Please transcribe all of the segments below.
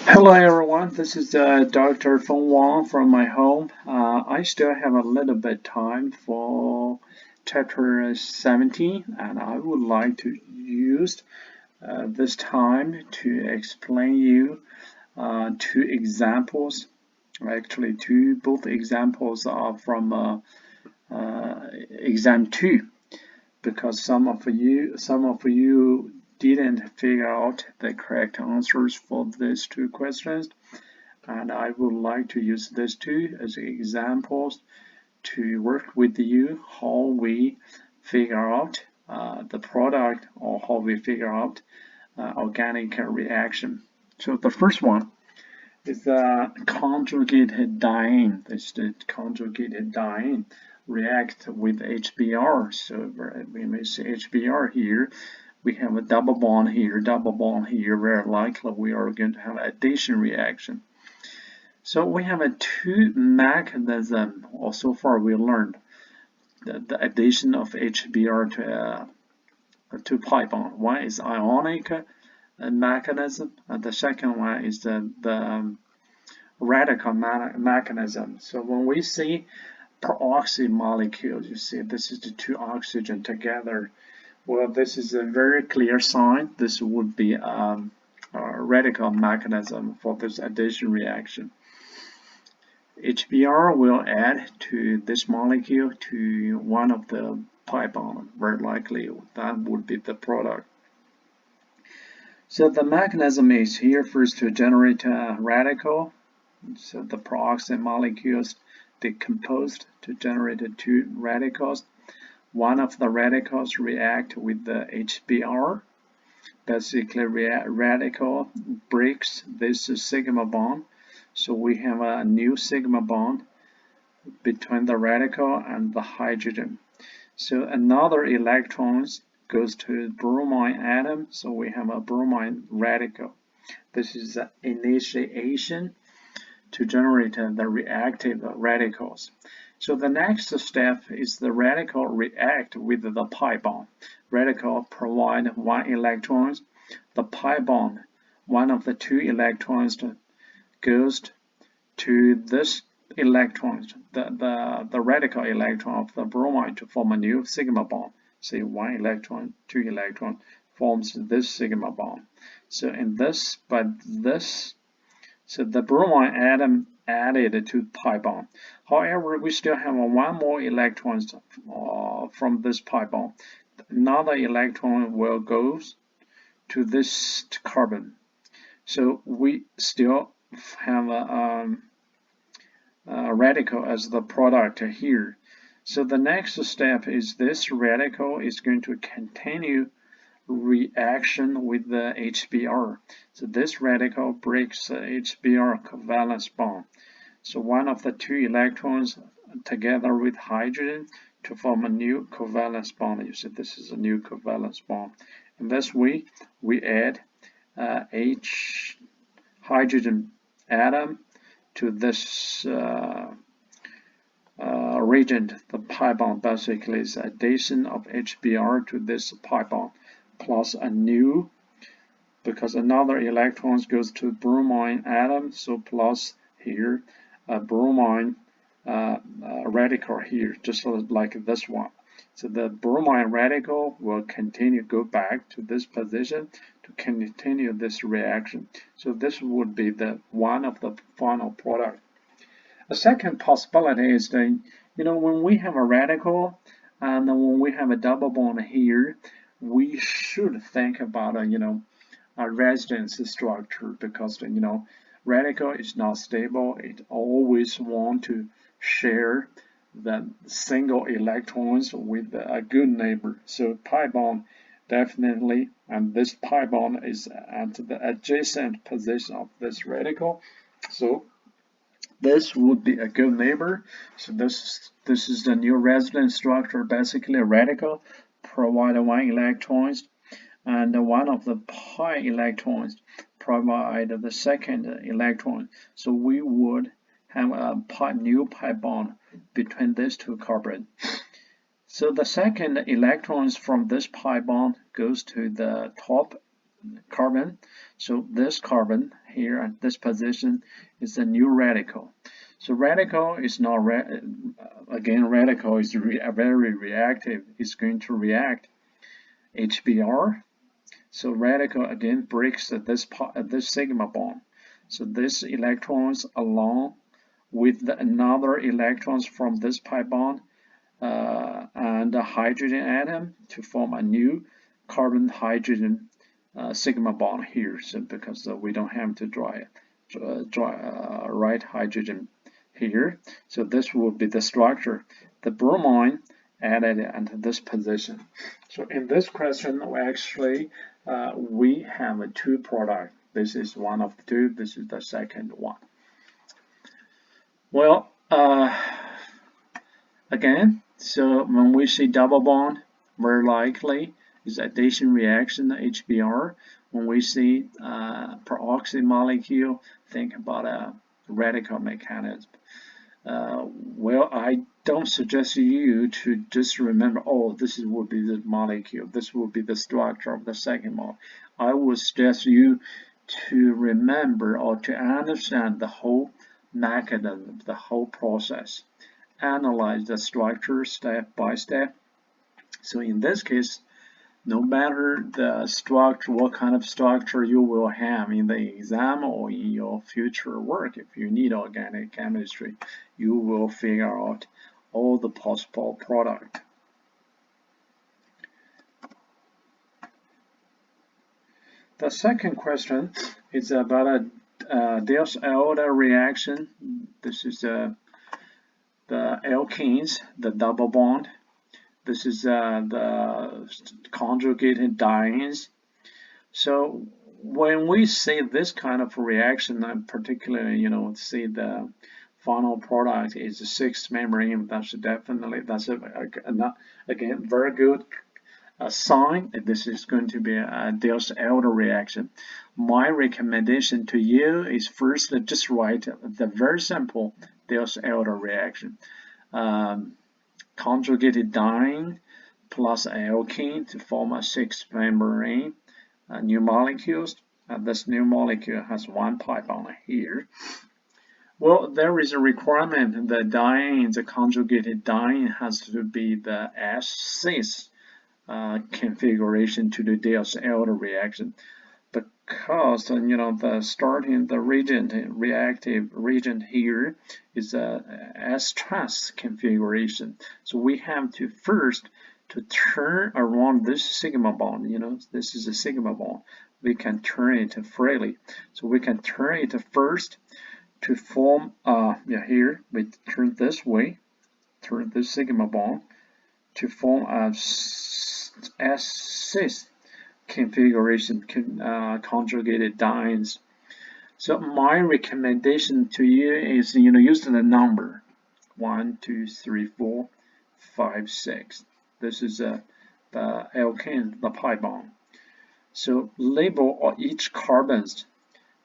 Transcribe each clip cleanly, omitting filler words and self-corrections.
Hello everyone, this is Dr. Feng Wang from my home. I still have a little bit time for chapter 17 and I would like to use this time to explain you two examples. Actually, both examples are from exam 2 because some of you didn't figure out the correct answers for these two questions, and I would like to use these two as examples to work with you how we figure out the product or how we figure out organic reaction. So the first one is the conjugated diene. This is the conjugated diene react with HBr. So when we see HBr here, we have a double bond here, double bond here. Very likely we are going to have addition reaction. So we have two mechanisms, or so far we learned the addition of HBr to pi bond. One is ionic mechanism, and the second one is the radical mechanism. So when we see peroxide molecules, you see this is the two oxygen together. Well, this is a very clear sign. This would be a radical mechanism for this addition reaction. HBr will add to this molecule to one of the pi bond. Very likely that would be the product. So the mechanism is here first to generate a radical. So the peroxide molecules decomposed to generate two radicals. One of the radicals react with the HBr. Basically, radical breaks this sigma bond. So we have a new sigma bond between the radical and the hydrogen. So another electron goes to the bromine atom. So we have a bromine radical. This is the initiation to generate the reactive radicals. So the next step is the radical react with the pi bond. Radical provide one electron. The pi bond, one of the two electrons, goes to this electron, the radical electron of the bromine to form a new sigma bond. Say one electron, two electron forms this sigma bond. So in this, so the bromine atom added to pi bond. However, we still have one more electron from this pi bond. Another electron will go to this carbon. So we still have a radical as the product here. So the next step is this radical is going to continue reaction with the HBr. So this radical breaks the HBr covalence bond. So one of the two electrons together with hydrogen to form a new covalence bond. You see this is a new covalence bond. In this way, we add H hydrogen atom to this reagent. The pi bond basically is addition of HBr to this pi bond plus a new, because another electron goes to bromine atom, so plus here a bromine radical here, just like this one. So the bromine radical will continue go back to this position to continue this reaction. So this would be the one of the final product. A second possibility is that when we have a radical and when we have a double bond here, we should think about a resonance structure, because radical is not stable. It always want to share the single electrons with a good neighbor. So pi bond definitely, and this pi bond is at the adjacent position of this radical. So this would be a good neighbor. So this is the new resonance structure. Basically, a radical provide one electrons, and one of the pi electrons provide the second electron. So we would have a new pi bond between these two carbons. So the second electrons from this pi bond goes to the top carbon. So this carbon here at this position is a new radical. So radical is not again, radical is very reactive. It's going to react HBr. So radical again breaks this sigma bond. So this electrons along with another electrons from this pi bond and a hydrogen atom to form a new carbon hydrogen sigma bond here. So because we don't have to write hydrogen here. So this will be the structure. The bromine added into this position. So in this question, actually we have two products. This is one of the two. This is the second one. Well, again, so when we see double bond, very likely is addition reaction HBr. When we see peroxide molecule, think about a radical mechanism. Well, I don't suggest you to just remember, oh, this would be the molecule, this would be the structure of the second molecule. I would suggest you to remember or to understand the whole mechanism, the whole process. Analyze the structure step by step. So in this case, no matter the structure, what kind of structure you will have in the exam or in your future work, if you need organic chemistry, you will figure out all the possible product. The second question is about a Diels-Alder reaction. This is the alkenes, the double bond. This is the conjugated dienes. So when we see this kind of reaction, and particularly, see the final product is a 6-membrane, that's again very good sign. This is going to be a Diels-Alder reaction. My recommendation to you is first just write the very simple Diels-Alder reaction. Conjugated diene plus alkene to form a 6-membrane new molecules. This new molecule has 1 pi bond here. Well, there is a requirement that diene, the conjugated diene, has to be the S-cis configuration to the Diels-Alder reaction, because the reactive reagent here is a S-trans configuration. So we have to first to turn around this sigma bond. This is a sigma bond. We can turn it freely. So we can turn it first to form here we turn this way, turn this sigma bond to form a S-cis configuration, conjugated dienes. So my recommendation to you is use the number 1, 2, 3, 4, 5, 6. This is the alkane, the pi bond. So label each carbons,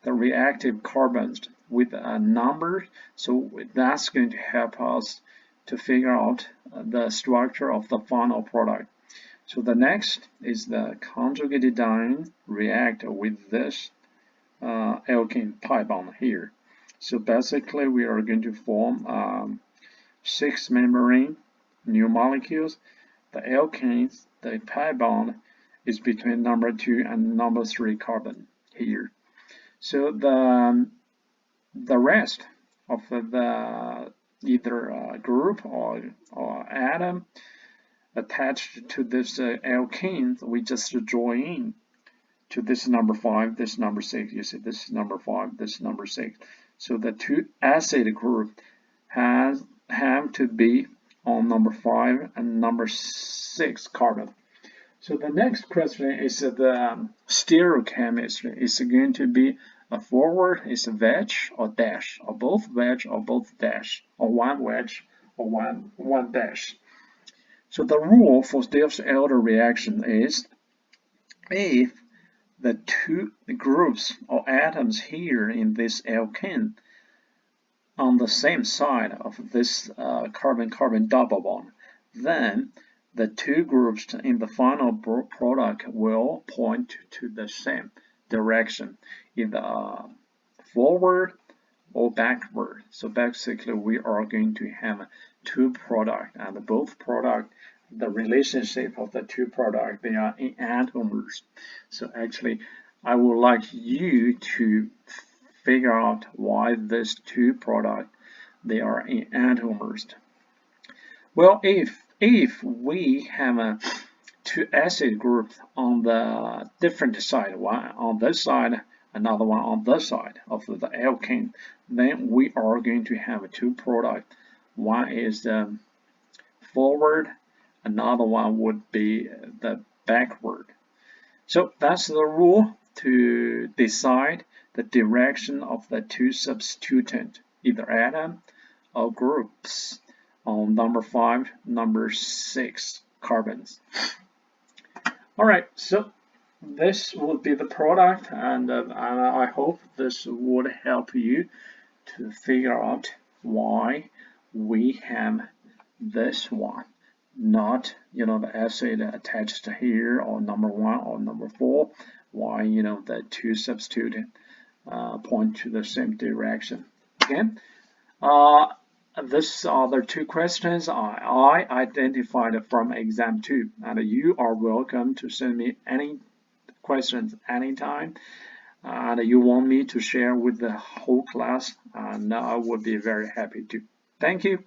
the reactive carbons, with a number. So that's going to help us to figure out the structure of the final product. So the next is the conjugated diene react with this alkane pi bond here. So basically we are going to form 6-membrane new molecules. The alkanes, the pi bond is between number 2 and number 3 carbon here. So the rest of the either group or atom attached to this alkane, we just join to this number 5, this number 6. You see, this is number 5, this is number 6. So the two acid group have to be on number 5 and number 6 carbon. So the next question is the stereochemistry. Is going to be a forward, is a wedge or dash, or both wedge or both dash, or one wedge or one dash. So the rule for Diels-Alder reaction is if the two groups or atoms here in this alkane on the same side of this carbon-carbon double bond, then the two groups in the final product will point to the same direction, either forward or backward. So basically we are going to have two products, and both product, the relationship of the two products, they are enantiomers. So actually I would like you to figure out why these two products, they are enantiomers. Well, if we have two acid groups on the different side, one on this side, another one on this side of the alkane, then we are going to have two products. One is the forward, another one would be the backward. So that's the rule to decide the direction of the two substituent, either atom or groups, on number 5, number 6 carbons. Alright, so this would be the product, and I hope this would help you to figure out why we have this one, not the acid attached here, or number 1 or number 4, why the two substituent point to the same direction. Again, these are the two questions I identified from exam 2, and you are welcome to send me any questions anytime, and you want me to share with the whole class, and I would be very happy to. Thank you.